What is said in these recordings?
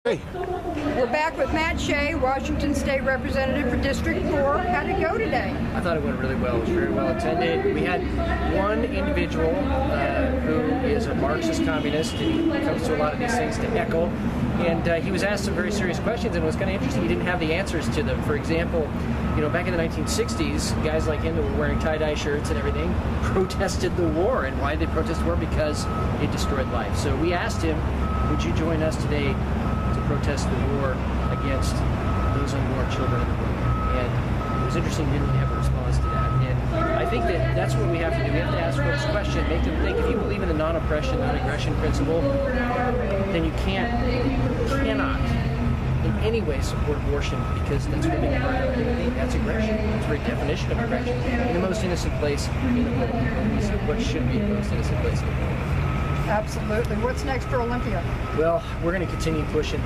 Hey, We're back with Matt Shea, Washington State Representative for District 4. How'd it go today? I thought it went really well. It was very well attended. We had one individual who is a Marxist communist, and he comes to a lot of these things to heckle. And he was asked some very serious questions, and it was kind of interesting. He didn't have the answers to them. For example, back in the 1960s, guys like him that were wearing tie-dye shirts and everything protested the war. And why did they protest the war? Because it destroyed life. So we asked him, would you join us today to protest the war against those unborn children in the world? And it was interesting, he didn't really have a response to that. And I think that that's what we have to do. We have to ask folks a question, make them think. If you believe in the non-oppression, non-aggression principle, then you cannot in any way support abortion, because that's ripping apart another human being. That's aggression. That's the very definition of aggression. In the most innocent place in the world. What should be the most innocent place in the world. Absolutely. What's next for Olympia? Well, we're going to continue pushing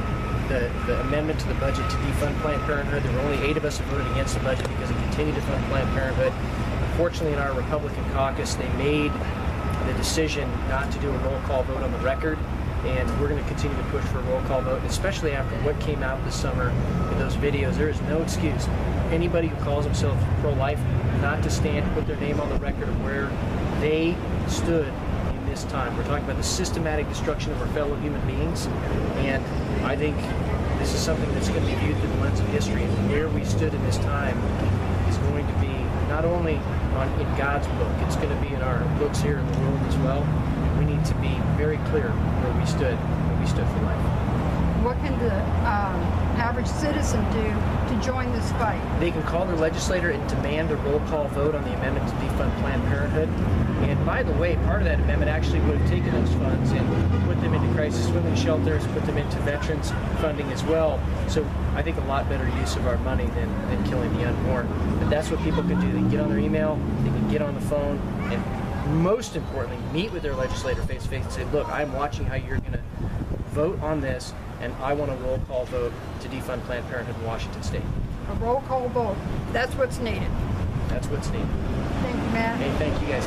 the amendment to the budget to defund Planned Parenthood. There were only 8 of us who voted against the budget because it continued to fund Planned Parenthood. Unfortunately, in our Republican caucus, they made the decision not to do a roll call vote on the record, and we're going to continue to push for a roll call vote, especially after what came out this summer in those videos. There is no excuse for anybody who calls themselves pro-life not to stand, put their name on the record of where they stood this time. We're talking about the systematic destruction of our fellow human beings, and I think this is something that's going to be viewed through the lens of history, and where we stood in this time is going to be not only in God's book, it's going to be in our books here in the world as well. We need to be very clear where we stood when we stood for life. What can the average citizen do to join this fight? They can call their legislator and demand a roll call vote on the amendment to defund Planned Parenthood. And by the way, part of that amendment actually would have taken those funds and put them into crisis women's shelters, put them into veterans funding as well. So I think a lot better use of our money than killing the unborn. But that's what people can do. They can get on their email, they can get on the phone, and most importantly, meet with their legislator face to face and say, look, I'm watching how you're going to vote on this, and I want a roll call vote to defund Planned Parenthood in Washington State. A roll call vote. That's what's needed. That's what's needed. Thank you, Matt. Hey, thank you guys.